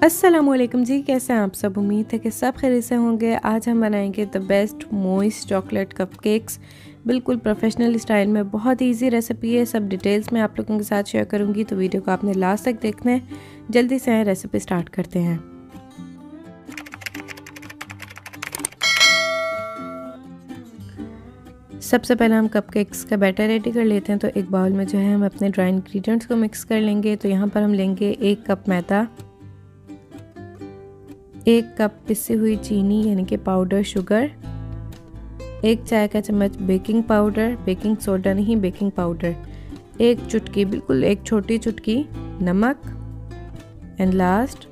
अस्सलामुअलैकुम जी, कैसे हैं आप सब। उम्मीद है कि सब खैरियत से होंगे। आज हम बनाएंगे the best moist chocolate cupcakes, बिल्कुल प्रोफेशनल स्टाइल में। बहुत इजी रेसिपी है, सब डिटेल्स मैं आप लोगों के साथ शेयर करूंगी, तो वीडियो को आपने लास्ट तक देखना है। जल्दी से रेसिपी स्टार्ट करते हैं। सबसे पहले हम कपकेक्स का बैटर रेडी कर लेते हैं। तो एक बाउल में जो है हम अपने ड्राई इंग्रेडिएंट्स को मिक्स कर लेंगे। तो यहाँ पर हम लेंगे 1 कप मैदा, 1 कप पिसी हुई चीनी यानी कि पाउडर शुगर, 1 चाय का चम्मच बेकिंग पाउडर, बेकिंग सोडा नहीं बेकिंग पाउडर, 1 चुटकी, बिल्कुल 1 छोटी चुटकी नमक, and last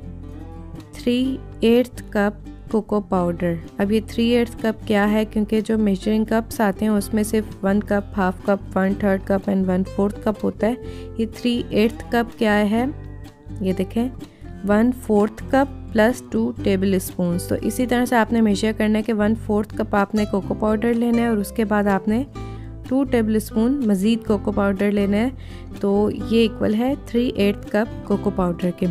3/8 cup cocoa powder. अब ये 3/8 कप क्या है, क्योंकि जो मेजरिंग कप्स आते हैं उसमें सिर्फ 1 cup, half cup, 1/3 cup and 1/4 cup होता है। ये 3/8 कप क्या है, ये देखें 1/4 कप प्लस 2 टेबल स्पून। तो इसी तरह से आपने मेजर करना है कि 1/4 कप आपने कोको पाउडर लेना है और उसके बाद आपने 2 टेबल स्पून मज़ीद कोको पाउडर लेना है। तो ये इक्वल है 3/8 कप कोको पाउडर के।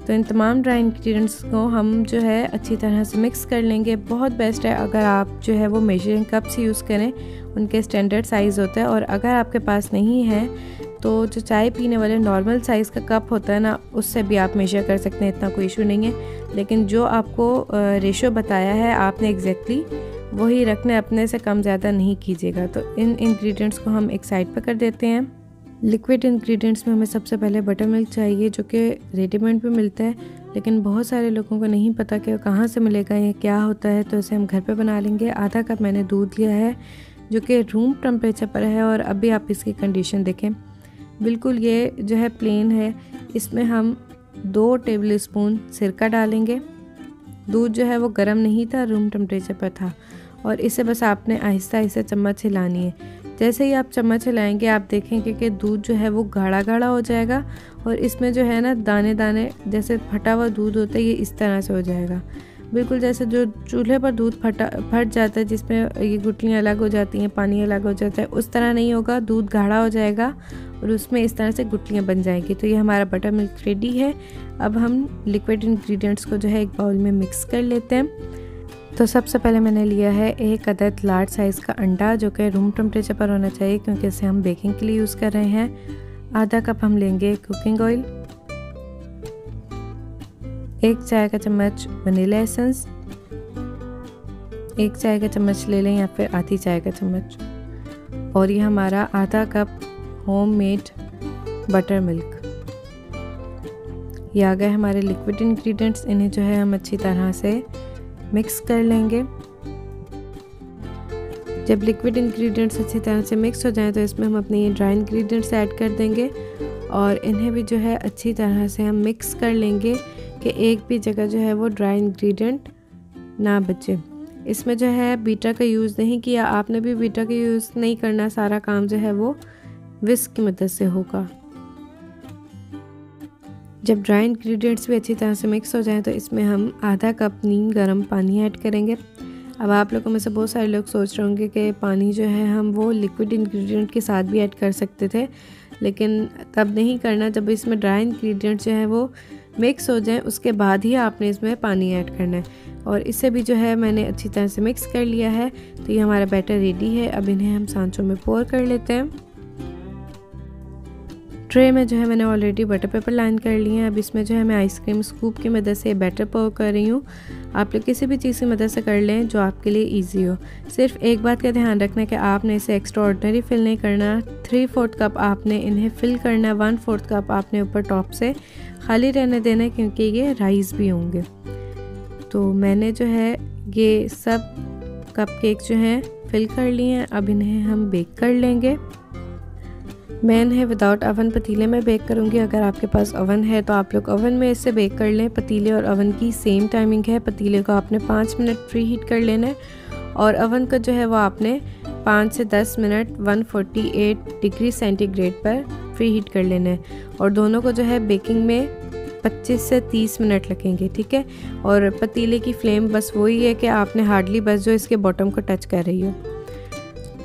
तो इन तमाम ड्राई इंग्रेडिएंट्स को हम जो है अच्छी तरह से मिक्स कर लेंगे। बहुत बेस्ट है अगर आप जो है वो मेजरिंग कप्स यूज़ करें, उनके स्टैंडर्ड साइज़ होता है। और अगर आपके पास नहीं है तो जो चाय पीने वाले नॉर्मल साइज़ का कप होता है ना, उससे भी आप मेजर कर सकते हैं, इतना कोई इशू नहीं है। लेकिन जो आपको रेशो बताया है आपने एग्जैक्टली वही रखना है, अपने से कम ज़्यादा नहीं कीजिएगा। तो इन इंग्रेडिएंट्स को हम एक साइड पर कर देते हैं। लिक्विड इंग्रेडिएंट्स में हमें सबसे पहले बटर मिल्क चाहिए, जो कि रेडीमेड भी मिलता है, लेकिन बहुत सारे लोगों को नहीं पता कि कहाँ से मिलेगा, ये क्या होता है। तो इसे हम घर पे बना लेंगे। आधा कप मैंने दूध लिया है जो कि रूम टेम्परेचर पर है। और अभी आप इसकी कंडीशन देखें, बिल्कुल ये जो है प्लेन है। इसमें हम 2 टेबल स्पून सिरका डालेंगे। दूध जो है वो गर्म नहीं था, रूम टेम्परेचर पर था। और इसे बस आपने आहिस्ता आहिस्ता चम्मच हिलानी है। जैसे ही आप चम्मच हिलाएंगे आप देखेंगे कि दूध जो है वो गाढ़ा गाढ़ा हो जाएगा और इसमें जो है ना दाने दाने जैसे फटा हुआ दूध होता है, ये इस तरह से हो जाएगा। बिल्कुल जैसे जो चूल्हे पर दूध फट जाता है, जिसमें ये गुठलियाँ अलग हो जाती हैं, पानी अलग हो जाता है, उस तरह नहीं होगा। दूध गाढ़ा हो जाएगा और उसमें इस तरह से गुठलियाँ बन जाएंगी। तो ये हमारा बटर मिल्क रेडी है। अब हम लिक्विड इंग्रेडिएंट्स को जो है एक बाउल में मिक्स कर लेते हैं। तो सबसे पहले मैंने लिया है 1 अदद लार्ज साइज़ का अंडा, जो कि रूम टेम्परेचर पर होना चाहिए क्योंकि इसे हम बेकिंग के लिए यूज़ कर रहे हैं। आधा कप हम लेंगे कुकिंग ऑयल, 1 चाय का चम्मच वनीला एसेंस, 1 चाय का चम्मच ले लें या फिर आधी चाय का चम्मच, और ये हमारा आधा कप होममेड बटर मिल्क। ये आ गए हमारे लिक्विड इंग्रेडिएंट्स। इन्हें जो है हम अच्छी तरह से मिक्स कर लेंगे। जब लिक्विड इंग्रेडिएंट्स अच्छी तरह से मिक्स हो जाएं तो इसमें हम अपने ये ड्राई इंग्रेडिएंट्स ऐड कर देंगे और इन्हें भी जो है अच्छी तरह से हम मिक्स कर लेंगे कि एक भी जगह जो है वो ड्राई इंग्रेडिएंट ना बचे। इसमें जो है बीटर का यूज़ नहीं किया, आपने भी बीटर का यूज़ नहीं करना। सारा काम जो है वो विस्क की मदद से होगा। जब ड्राई इंग्रेडिएंट्स भी अच्छी तरह से मिक्स हो जाएं तो इसमें हम आधा कप नीम गर्म पानी ऐड करेंगे। अब आप लोगों में से बहुत सारे लोग सोच रहे होंगे कि पानी जो है हम वो लिक्विड इंग्रेडिएंट के साथ भी ऐड कर सकते थे, लेकिन तब नहीं करना। जब इसमें ड्राई इंग्रेडिएंट जो है वो मिक्स हो जाएं उसके बाद ही आपने इसमें पानी ऐड करना है। और इसे भी जो है मैंने अच्छी तरह से मिक्स कर लिया है। तो ये हमारा बैटर रेडी है। अब इन्हें हम सांचों में पोर कर लेते हैं। ट्रे में जो है मैंने ऑलरेडी बटर पेपर लाइन कर लिए हैं। अब इसमें जो है मैं आइसक्रीम स्कूप की मदद से बैटर पोर कर रही हूँ। आप लोग किसी भी चीज़ की मदद से कर लें जो आपके लिए इजी हो। सिर्फ एक बात का ध्यान रखना है कि आपने इसे एक्स्ट्रा ऑर्डिनरी फिल नहीं करना। 3/4 कप आपने इन्हें फिल करना है, 1/4 कप आपने ऊपर टॉप से खाली रहने देना है क्योंकि ये राइस भी होंगे। तो मैंने जो है ये सब कपकेक जो हैं फिल कर लिए हैं। अब इन्हें हम बेक कर लेंगे। मैं इन्हें विदाउट ओवन पतीले में बेक करूँगी। अगर आपके पास ओवन है तो आप लोग ओवन में इसे बेक कर लें। पतीले और ओवन की सेम टाइमिंग है। पतीले को आपने 5 मिनट प्री हीट कर लेना है और ओवन का जो है वो आपने 5 से 10 मिनट 148 डिग्री सेंटीग्रेड पर प्री हीट कर लेना है। और दोनों को जो है बेकिंग में 25 से 30 मिनट लगेंगे, ठीक है। और पतीले की फ्लेम बस वही है कि आपने हार्डली बस जो इसके बॉटम को टच कर रही हो।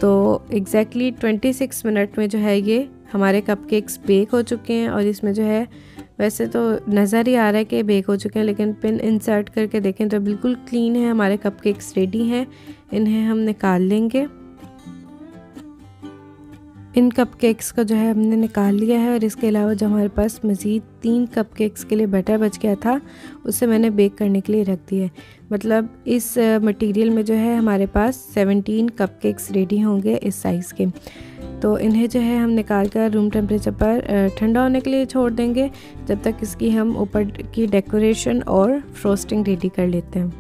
तो एग्जैक्टली 26 मिनट में जो है ये हमारे कपकेक्स बेक हो चुके हैं। और इसमें जो है वैसे तो नज़र ही आ रहा है कि बेक हो चुके हैं, लेकिन पिन इंसर्ट करके देखें तो बिल्कुल क्लीन है। हमारे कपकेक्स रेडी हैं, इन्हें हम निकाल लेंगे। इन कपकेक्स को जो है हमने निकाल लिया है, और इसके अलावा जो हमारे पास मज़ीद 3 कपकेक्स के लिए बैटर बच गया था उसे मैंने बेक करने के लिए रख दिया है। मतलब इस मटेरियल में जो है हमारे पास 17 कपकेक्स रेडी होंगे इस साइज़ के। तो इन्हें जो है हम निकाल कर रूम टेम्परेचर पर ठंडा होने के लिए छोड़ देंगे, जब तक इसकी हम ऊपर की डेकोरेशन और फ्रोस्टिंग रेडी कर लेते हैं।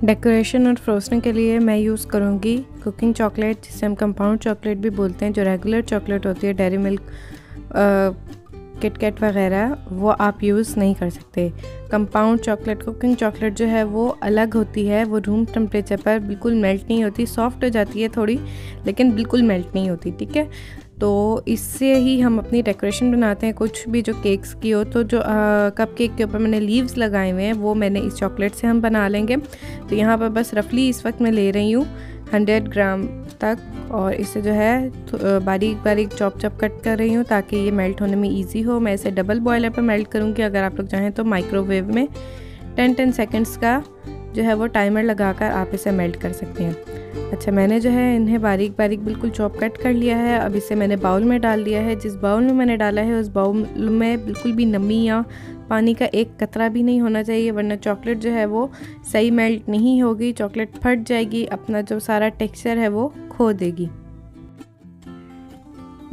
डेकोरेशन और फ्रोस्टिंग के लिए मैं यूज़ करूँगी कुकिंग चॉकलेट, जिसे हम कंपाउंड चॉकलेट भी बोलते हैं। जो रेगुलर चॉकलेट होती है, डेयरी मिल्क, किटकैट वगैरह, वो आप यूज़ नहीं कर सकते। कंपाउंड चॉकलेट, कुकिंग चॉकलेट जो है वो अलग होती है, वो रूम टेम्परेचर पर बिल्कुल मेल्ट नहीं होती, सॉफ्ट हो जाती है थोड़ी, लेकिन बिल्कुल मेल्ट नहीं होती। ठीक है, तो इससे ही हम अपनी डेकोरेशन बनाते हैं कुछ भी जो केक्स की हो। तो जो कप केक के ऊपर मैंने लीव्स लगाए हुए हैं वो मैंने इस चॉकलेट से हम बना लेंगे। तो यहाँ पर बस रफली इस वक्त मैं ले रही हूँ 100 ग्राम तक, और इसे जो है बारीक बारीक चॉप कट कर रही हूँ ताकि ये मेल्ट होने में इजी हो। मैं इसे डबल बॉयलर पर मेल्ट करूँगी। अगर आप लोग चाहें तो माइक्रोवेव में 10 सेकेंड्स का जो है वो टाइमर लगाकर आप इसे मेल्ट कर सकते हैं। अच्छा, मैंने जो है इन्हें बारीक बारीक बिल्कुल चॉप कट कर लिया है। अब इसे मैंने बाउल में डाल दिया है। जिस बाउल में मैंने डाला है उस बाउल में बिल्कुल भी नमी या पानी का एक कतरा भी नहीं होना चाहिए, वरना चॉकलेट जो है वो सही मेल्ट नहीं होगी, चॉकलेट फट जाएगी, अपना जो सारा टेक्सचर है वो खो देगी।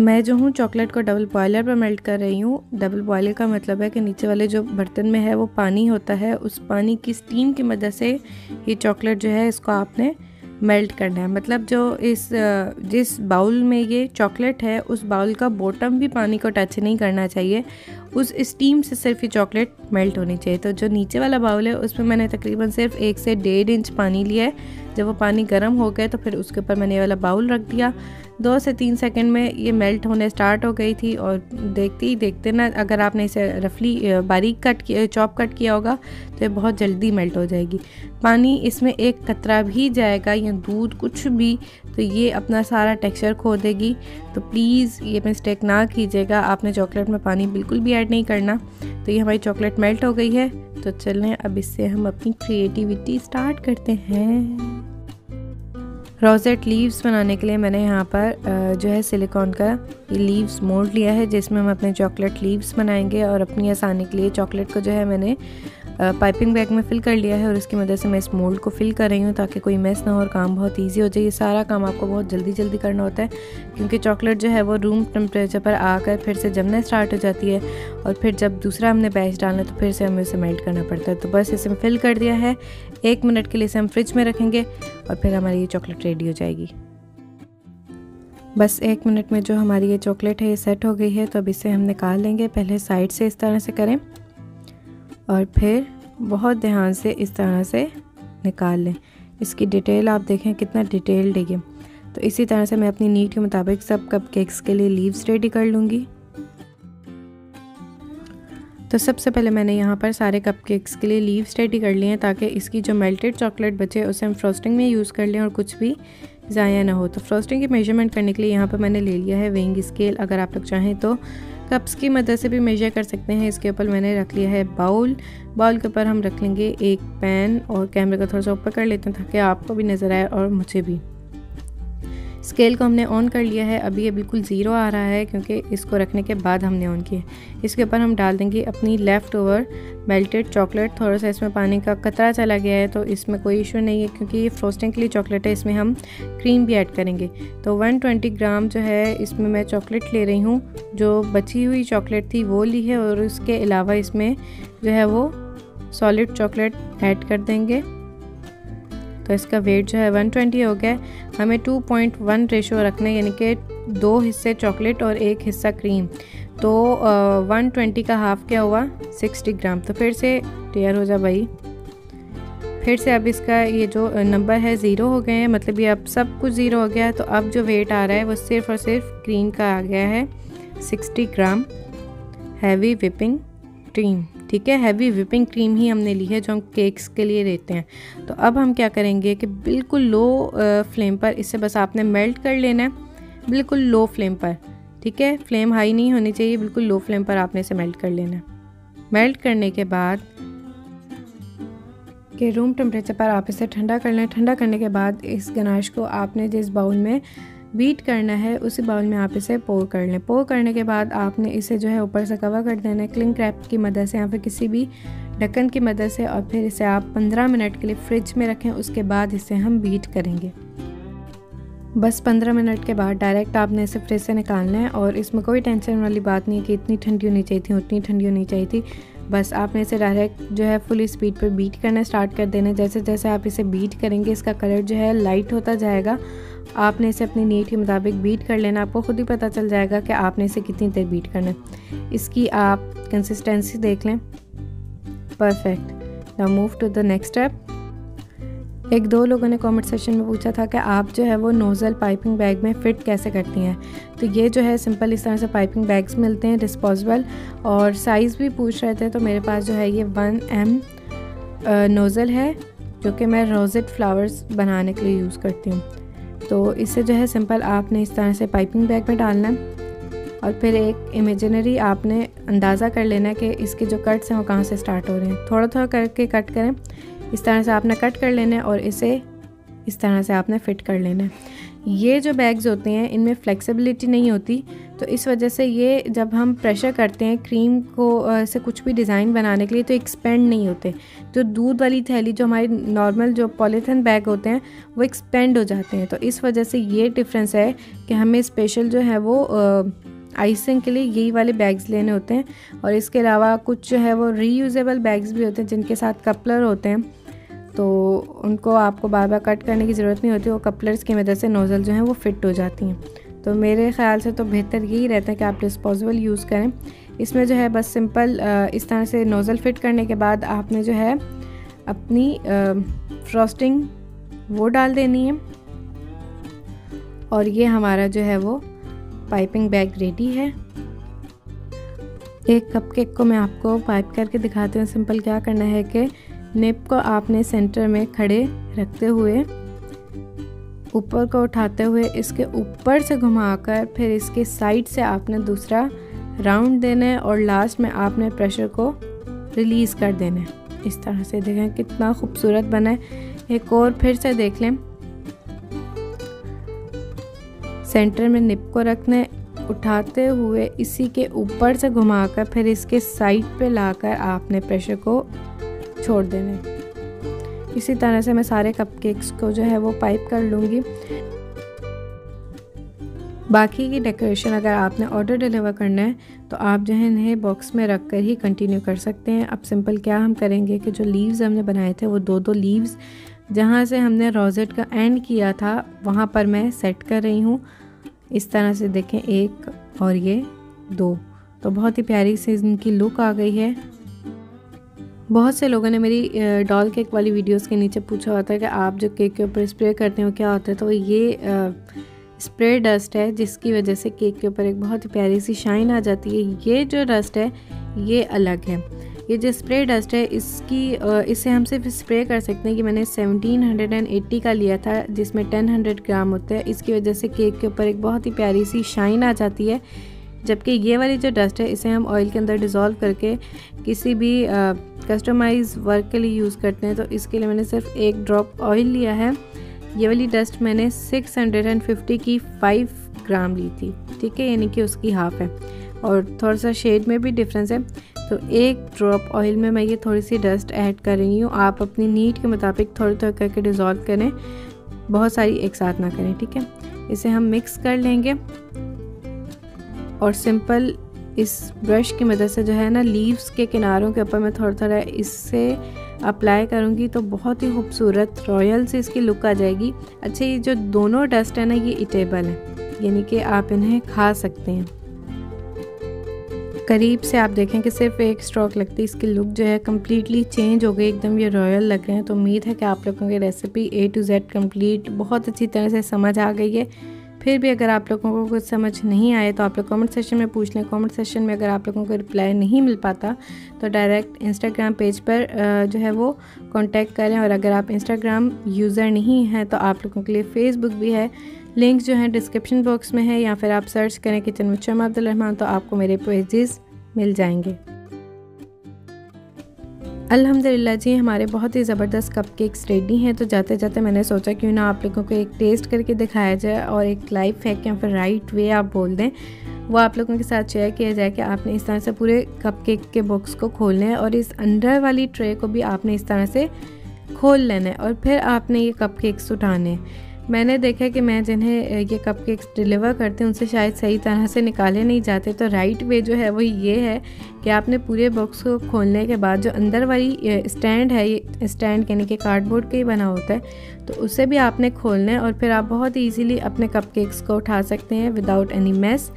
मैं जो हूँ चॉकलेट को डबल बॉयलर पर मेल्ट कर रही हूँ। डबल बॉयलर का मतलब है कि नीचे वाले जो बर्तन में है वो पानी होता है, उस पानी की स्टीम की मदद से ये चॉकलेट जो है इसको आपने मेल्ट करना है। मतलब जो जिस बाउल में ये चॉकलेट है उस बाउल का बॉटम भी पानी को टच नहीं करना चाहिए, उस स्टीम से सिर्फ ये चॉकलेट मेल्ट होनी चाहिए। तो जो नीचे वाला बाउल है उसमें मैंने तकरीबन सिर्फ 1 से 1.5 इंच पानी लिया है। जब वो पानी गर्म हो गया तो फिर उसके ऊपर मैंने ये वाला बाउल रख दिया। 2 से 3 सेकंड में ये मेल्ट होने स्टार्ट हो गई थी, और देखते ही देखते ना, अगर आपने इसे रफली बारीक चॉप कट किया होगा तो ये बहुत जल्दी मेल्ट हो जाएगी। पानी इसमें एक कतरा भी जाएगा या दूध कुछ भी तो ये अपना सारा टेक्सचर खो देगी। तो प्लीज़ ये मिस्टेक ना कीजिएगा, आपने चॉकलेट में पानी बिल्कुल भी ऐड नहीं करना। तो ये हमारी चॉकलेट मेल्ट हो गई है। तो चलें अब इससे हम अपनी क्रिएटिविटी स्टार्ट करते हैं। रोजेट लीव्स बनाने के लिए मैंने यहाँ पर जो है सिलिकॉन का ये लीव्स मोल्ड लिया है, जिसमें हम अपने चॉकलेट लीव्स बनाएंगे। और अपनी आसानी के लिए चॉकलेट को जो है मैंने पाइपिंग बैग में फ़िल कर लिया है, और इसकी मदद से मैं इस मोल्ड को फ़िल कर रही हूँ ताकि कोई मेस ना हो और काम बहुत इजी हो जाए। ये सारा काम आपको बहुत जल्दी करना होता है, क्योंकि चॉकलेट जो है वो रूम टेम्परेचर पर आकर फिर से जमना स्टार्ट हो जाती है, और फिर जब दूसरा हमने बैच डालना है तो फिर से हमें इसे मेल्ट करना पड़ता है। तो बस इसे फिल कर दिया है। 1 मिनट के लिए इसे हम फ्रिज में रखेंगे और फिर हमारी ये चॉकलेट रेडी हो जाएगी। बस 1 मिनट में जो हमारी ये चॉकलेट है ये सेट हो गई है। तो अब इसे हम निकाल लेंगे। पहले साइड से इस तरह से करें और फिर बहुत ध्यान से इस तरह से निकाल लें। इसकी डिटेल आप देखें कितना डिटेल्ड है ये। तो इसी तरह से मैं अपनी नीड के मुताबिक सब कपकेक्स के लिए लीव्स रेडी कर लूँगी। तो सबसे पहले मैंने यहाँ पर सारे कपकेक्स के लिए लीव्स रेडी कर लिए हैं, ताकि इसकी जो मेल्टेड चॉकलेट बचे उसे हम फ्रोस्टिंग में यूज़ कर लें और कुछ भी ज़ाया ना हो। तो फ्रोस्टिंग की मेजरमेंट करने के लिए यहाँ पर मैंने ले लिया है वेइंग स्केल। अगर आप लोग चाहें तो कप्स की मदद से भी मेजर कर सकते हैं। इसके ऊपर मैंने रख लिया है बाउल के ऊपर हम रख लेंगे एक पैन, और कैमरे को थोड़ा सा ऊपर कर लेते हैं ताकि आपको भी नज़र आए और मुझे भी। स्केल को हमने ऑन कर लिया है। अभी ये बिल्कुल ज़ीरो आ रहा है क्योंकि इसको रखने के बाद हमने ऑन किया। इसके ऊपर हम डाल देंगे अपनी लेफ़्ट ओवर मेल्टेड चॉकलेट। थोड़ा सा इसमें पानी का कतरा चला गया है तो इसमें कोई इशू नहीं है, क्योंकि ये फ्रोस्टिंग के लिए चॉकलेट है, इसमें हम क्रीम भी ऐड करेंगे। तो 120 ग्राम जो है इसमें मैं चॉकलेट ले रही हूँ। जो बची हुई चॉकलेट थी वो ली है, और उसके अलावा इसमें जो है वो सॉलिड चॉकलेट ऐड कर देंगे। तो इसका वेट जो है 120 हो गया। हमें 2.1 रेशो रखना है, यानी कि 2 हिस्से चॉकलेट और 1 हिस्सा क्रीम। तो 120 का हाफ क्या हुआ 60 ग्राम। तो फिर से तैयार हो जा भाई। फिर से अब इसका ये जो नंबर है 0 हो गए हैं, मतलब ये अब सब कुछ 0 हो गया है। तो अब जो वेट आ रहा है वो सिर्फ और सिर्फ क्रीम का आ गया है 60 ग्राम हैवी विपिंग क्रीम। ठीक है, हैवी विपिंग क्रीम ही हमने ली है जो हम केक्स के लिए लेते हैं। तो अब हम क्या करेंगे कि बिल्कुल लो फ्लेम पर इसे बस आपने मेल्ट कर लेना है, बिल्कुल लो फ्लेम पर। ठीक है। फ्लेम हाई नहीं होनी चाहिए, बिल्कुल लो फ्लेम पर आपने इसे मेल्ट कर लेना है। मेल्ट करने के बाद कि रूम टेम्परेचर पर आप इसे ठंडा कर लें। ठंडा करने के बाद इस गनाश को आपने जिस बाउल में बीट करना है उसी बाउल में आप इसे पोर कर लें। पोर करने के बाद आपने इसे जो है ऊपर से कवर कर देना है क्लिंग रैप की मदद से या फिर किसी भी ढक्कन की मदद से, और फिर इसे आप 15 मिनट के लिए फ्रिज में रखें। उसके बाद इसे हम बीट करेंगे। बस 15 मिनट के बाद डायरेक्ट आपने इसे फ्रिज से निकालना है, और इसमें कोई टेंशन वाली बात नहीं है कि इतनी ठंडी होनी चाहिए थी उतनी ठंडी होनी चाहिए थी। बस आपने इसे डायरेक्ट जो है फुल स्पीड पर बीट करना स्टार्ट कर देना है। जैसे जैसे आप इसे बीट करेंगे इसका कलर जो है लाइट होता जाएगा। आपने इसे अपनी नीड के मुताबिक बीट कर लेना। आपको खुद ही पता चल जाएगा कि आपने इसे कितनी देर बीट करना है। इसकी आप कंसिस्टेंसी देख लें, perfect. Now move to the next step. 1-2 लोगों ने कमेंट सेशन में पूछा था कि आप जो है वो नोज़ल पाइपिंग बैग में फ़िट कैसे करती हैं। तो ये जो है सिंपल इस तरह से पाइपिंग बैग्स मिलते हैं डिस्पोजेबल, और साइज़ भी पूछ रहे थे। तो मेरे पास जो है ये 1M नोज़ल है जो कि मैं रोजेट फ्लावर्स बनाने के लिए यूज़ करती हूँ। तो इससे जो है सिंपल आपने इस तरह से पाइपिंग बैग में डालना है, और फिर एक इमेजिनरी आपने अंदाज़ा कर लेना है कि इसके जो कट्स हैं वो कहाँ से स्टार्ट हो रहे हैं। थोड़ा थोड़ा करके कट करें। इस तरह से आपने कट कर लेना है और इसे इस तरह से आपने फ़िट कर लेना है। ये जो बैग्स होते हैं इनमें फ्लेक्सिबिलिटी नहीं होती, तो इस वजह से ये जब हम प्रेशर करते हैं क्रीम को से कुछ भी डिज़ाइन बनाने के लिए तो एक्सपेंड नहीं होते। जो दूध वाली थैली जो हमारी नॉर्मल जो पॉलीथिन बैग होते हैं वो एक्सपेंड हो जाते हैं। तो इस वजह से ये डिफरेंस है कि हमें स्पेशल जो है वो आइसिंग के लिए यही वाले बैग्स लेने होते हैं। और इसके अलावा कुछ जो है वो रीयूजेबल बैग्स भी होते हैं जिनके साथ कपलर होते हैं, तो उनको आपको बार बार कट करने की ज़रूरत नहीं होती। वो कपलर्स की मदद से नोज़ल जो हैं वो फिट हो जाती हैं। तो मेरे ख़्याल से तो बेहतर यही रहता है कि आप डिस्पोजेबल यूज़ करें। इसमें जो है बस सिंपल इस तरह से नोज़ल फिट करने के बाद आपने जो है अपनी फ्रॉस्टिंग वो डाल देनी है, और ये हमारा जो है वो पाइपिंग बैग रेडी है। एक कपकेक को मैं आपको पाइप करके दिखाती हूँ। सिंपल क्या करना है कि निप को आपने सेंटर में खड़े रखते हुए ऊपर को उठाते हुए इसके ऊपर से घुमाकर फिर इसके साइड से आपने दूसरा राउंड देना है, और लास्ट में आपने प्रेशर को रिलीज़ कर देना है। इस तरह से देखें कितना खूबसूरत बना है। एक और फिर से देख लें। सेंटर में निप को रखना है, उठाते हुए इसी के ऊपर से घुमाकर फिर इसके साइड पे लाकर आपने प्रेशर को छोड़ देना है। इसी तरह से मैं सारे कपकेक्स को जो है वो पाइप कर लूँगी। बाकी की डेकोरेशन अगर आपने ऑर्डर डिलीवर करना है तो आप जो है इन्हें बॉक्स में रख कर ही कंटिन्यू कर सकते हैं। अब सिंपल क्या हम करेंगे कि जो लीव्स हमने बनाए थे वो 2-2 लीव्स जहाँ से हमने रोजेट का एंड किया था वहाँ पर मैं सेट कर रही हूँ। इस तरह से देखें, 1 और ये 2, तो बहुत ही प्यारी सी इनकी लुक आ गई है। बहुत से लोगों ने मेरी डॉल केक वाली वीडियोस के नीचे पूछा होता है कि आप जो केक के ऊपर स्प्रे करते हो क्या होता है। तो ये स्प्रे डस्ट है जिसकी वजह से केक के ऊपर एक बहुत ही प्यारी सी शाइन आ जाती है। ये जो डस्ट है ये अलग है। ये जो स्प्रे डस्ट है इससे हम सिर्फ स्प्रे कर सकते हैं कि मैंने 1780 का लिया था जिसमें 1000 ग्राम होते हैं। इसकी वजह से केक के ऊपर एक बहुत ही प्यारी सी शाइन आ जाती है। जबकि ये वाली जो डस्ट है इसे हम ऑयल के अंदर डिज़ोल्व करके किसी भी कस्टमाइज वर्क के लिए यूज़ करते हैं। तो इसके लिए मैंने सिर्फ 1 ड्रॉप ऑयल लिया है। ये वाली डस्ट मैंने 650 की 5 ग्राम ली थी, ठीक है, यानी कि उसकी हाफ़ है और थोड़ा सा शेड में भी डिफरेंस है। तो 1 ड्रॉप ऑयल में मैं ये थोड़ी सी डस्ट ऐड कर रही हूँ। आप अपनी नीड के मुताबिक थोड़ी थोड़ी करके डिज़ोल्व करें, बहुत सारी एक साथ ना करें, ठीक है। इसे हम मिक्स कर लेंगे और सिंपल इस ब्रश की मदद से जो है ना लीव्स के किनारों के ऊपर मैं थोड़ा थोड़ा इससे अप्लाई करूँगी तो बहुत ही खूबसूरत रॉयल से इसकी लुक आ जाएगी। अच्छा, ये जो दोनों डस्ट है ना ये ईटेबल है, यानी कि आप इन्हें खा सकते हैं। करीब से आप देखें कि सिर्फ 1 स्ट्रोक लगती है इसकी लुक जो है कम्प्लीटली चेंज हो गई, एकदम ये रॉयल लग रहे हैं। तो उम्मीद है कि आप लोगों की recipe A to Z complete बहुत अच्छी तरह से समझ आ गई है। फिर भी अगर आप लोगों को कुछ समझ नहीं आए तो आप लोग कमेंट सेशन में पूछ लें। कमेंट सेशन में अगर आप लोगों को रिप्लाई नहीं मिल पाता तो डायरेक्ट इंस्टाग्राम पेज पर जो है वो कांटेक्ट करें। और अगर आप इंस्टाग्राम यूज़र नहीं हैं तो आप लोगों के लिए फ़ेसबुक भी है, लिंक जो है डिस्क्रिप्शन बॉक्स में है, या फिर आप सर्च करें किचन विद शम्मा अब्दुल रहमान तो आपको मेरे पेजेस मिल जाएंगे। अल्हम्दुलिल्लाह जी, हमारे बहुत ही ज़बरदस्त कपकेक्स रेडी हैं। तो जाते जाते मैंने सोचा क्यों ना आप लोगों को एक टेस्ट करके दिखाया जाए और एक लाइफ हैक या फिर राइट वे आप बोल दें वो आप लोगों के साथ शेयर किया जाए कि आपने इस तरह से पूरे कपकेक के बॉक्स को खोलना है और इस अंदर वाली ट्रे को भी आपने इस तरह से खोल लेना है और फिर आपने ये कपकेक्स उठाने हैं। मैंने देखा कि मैं जिन्हें ये कपकेक्स डिलीवर करते हैं उनसे शायद सही तरह से निकाले नहीं जाते। तो राइट वे जो है वो ये है कि आपने पूरे बॉक्स को खोलने के बाद जो अंदर वाली स्टैंड है, ये स्टैंड यानी कि कार्डबोर्ड का ही बना होता है, तो उसे भी आपने खोलना है और फिर आप बहुत ईजीली अपने कपकेक्स को उठा सकते हैं विदाउट एनी मेस।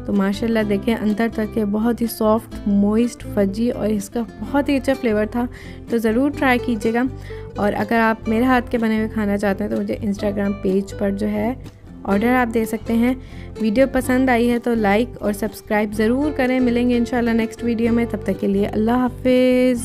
तो माशाल्लाह देखें अंदर तक ये बहुत ही सॉफ्ट, मॉइस्ट, फजी और इसका बहुत ही अच्छा फ्लेवर था। तो ज़रूर ट्राई कीजिएगा। और अगर आप मेरे हाथ के बने हुए खाना चाहते हैं तो मुझे इंस्टाग्राम पेज पर जो है ऑर्डर आप दे सकते हैं। वीडियो पसंद आई है तो लाइक और सब्सक्राइब ज़रूर करें। मिलेंगे इंशाल्लाह नेक्स्ट वीडियो में, तब तक के लिए अल्लाह हाफिज़।